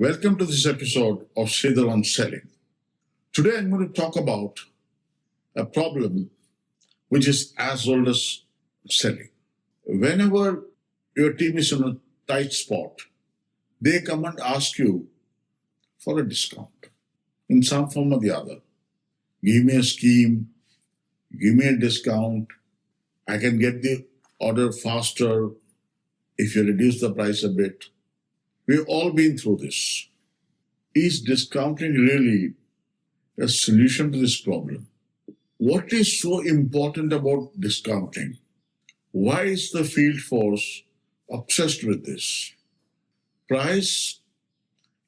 Welcome to this episode of Sridhar on Selling. Today I'm going to talk about a problem which is as old as selling. Whenever your team is in a tight spot, they come and ask you for a discount in some form or the other. Give me a scheme, give me a discount. I can get the order faster if you reduce the price a bit. We've all been through this. Is discounting really a solution to this problem? What is so important about discounting? Why is the field force obsessed with this? Price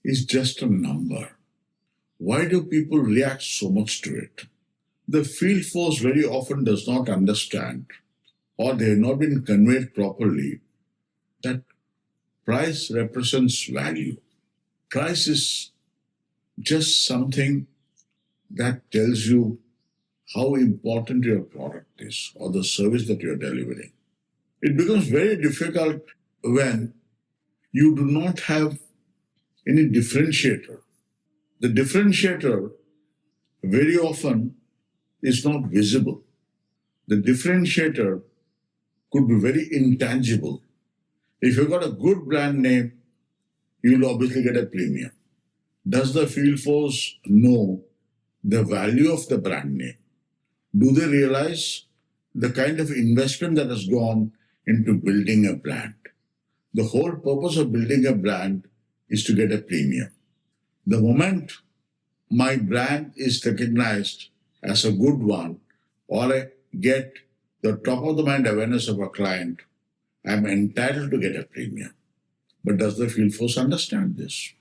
is just a number. Why do people react so much to it? The field force very often does not understand, or they have not been conveyed properly, that price represents value. Price is just something that tells you how important your product is or the service that you're delivering. It becomes very difficult when you do not have any differentiator. The differentiator very often is not visible. The differentiator could be very intangible. If you've got a good brand name, you'll obviously get a premium. Does the field force know the value of the brand name? Do they realize the kind of investment that has gone into building a brand? The whole purpose of building a brand is to get a premium. The moment my brand is recognized as a good one, or I get the top of the mind awareness of a client, I'm entitled to get a premium. But does the field force understand this?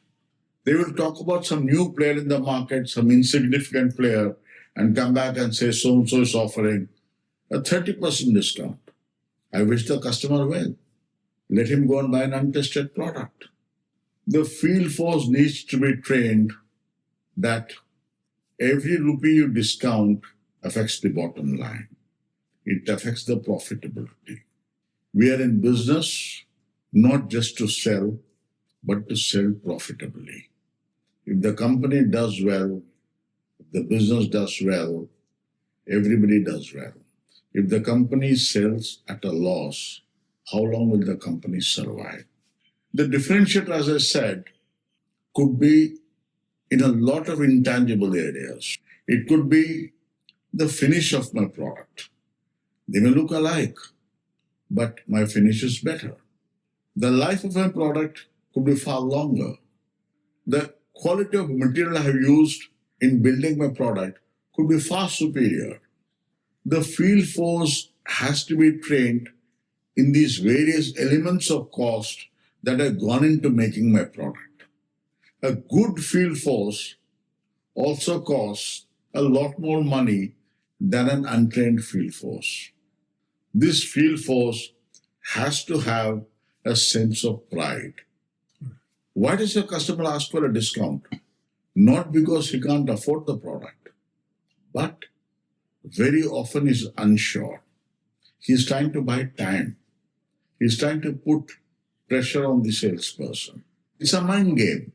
They will talk about some new player in the market, some insignificant player, and come back and say so-and-so is offering a 30% discount. I wish the customer well. Let him go and buy an untested product. The field force needs to be trained that every rupee you discount affects the bottom line. It affects the profitability. We are in business not just to sell, but to sell profitably. If the company does well, if the business does well, everybody does well. If the company sells at a loss, how long will the company survive? The differentiator, as I said, could be in a lot of intangible areas. It could be the finish of my product. They may look alike, but my finish is better. The life of my product could be far longer. The quality of material I have used in building my product could be far superior. The field force has to be trained in these various elements of cost that have gone into making my product. A good field force also costs a lot more money than an untrained field force. This field force has to have a sense of pride. Why does a customer ask for a discount? Not because he can't afford the product, but very often he's unsure. He's trying to buy time. He's trying to put pressure on the salesperson. It's a mind game.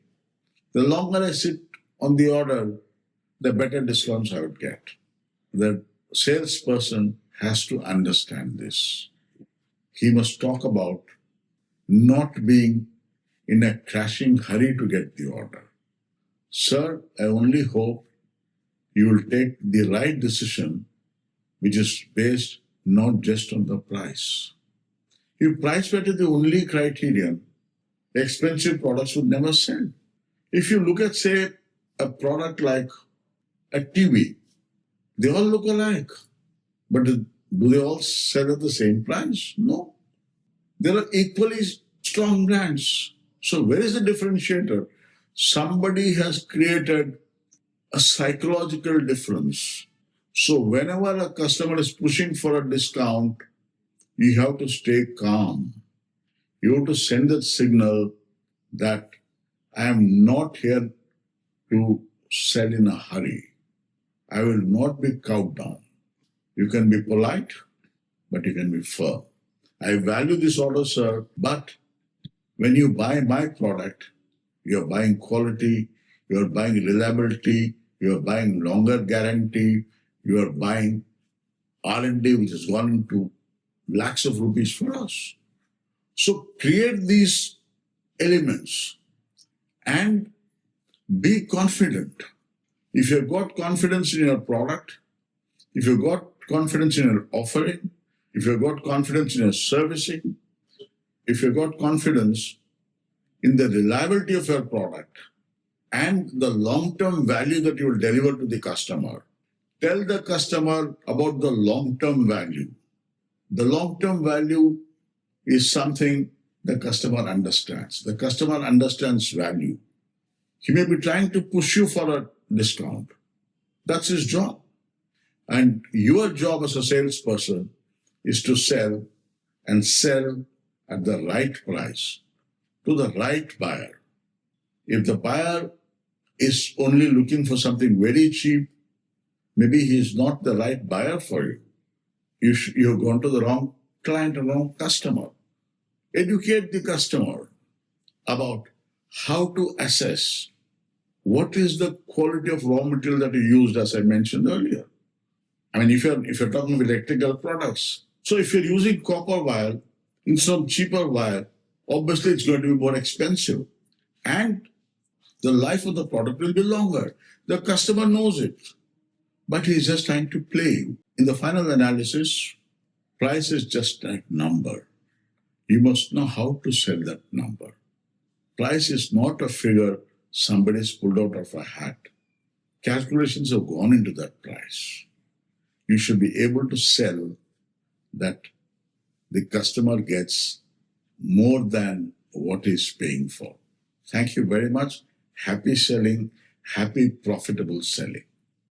The longer I sit on the order, the better discounts I would get. The salesperson has to understand this. He must talk about not being in a crashing hurry to get the order. Sir, I only hope you will take the right decision, which is based not just on the price. If price were the only criterion, expensive products would never sell. If you look at, say, a product like a TV, they all look alike. But do they all sell at the same price? No. There are equally strong brands. So where is the differentiator? Somebody has created a psychological difference. So whenever a customer is pushing for a discount, you have to stay calm. You have to send that signal that I am not here to sell in a hurry. I will not be cowed down. You can be polite, but you can be firm. I value this order, sir, but when you buy my product, You're buying quality, you're buying reliability, you're buying longer guarantee, you're buying R&D, which has gone into lakhs of rupees for us. So create these elements and be confident. If you've got confidence in your product, if you've got confidence in your offering, if you've got confidence in your servicing, if you've got confidence in the reliability of your product and the long-term value that you will deliver to the customer, tell the customer about the long-term value. The long-term value is something the customer understands. The customer understands value. He may be trying to push you for a discount. That's his job. And your job as a salesperson is to sell and sell at the right price to the right buyer. If the buyer is only looking for something very cheap, maybe he is not the right buyer for you. You've gone to the wrong client, the wrong customer. Educate the customer about how to assess what is the quality of raw material that you used, as I mentioned earlier. I mean, if you're talking of electrical products, so if you're using copper wire instead of cheaper wire, obviously it's going to be more expensive. And the life of the product will be longer. The customer knows it, but he's just trying to play you. In the final analysis, price is just a number. You must know how to sell that number. Price is not a figure somebody's pulled out of a hat. Calculations have gone into that price. You should be able to sell that the customer gets more than what he's paying for. Thank you very much. Happy selling, happy profitable selling.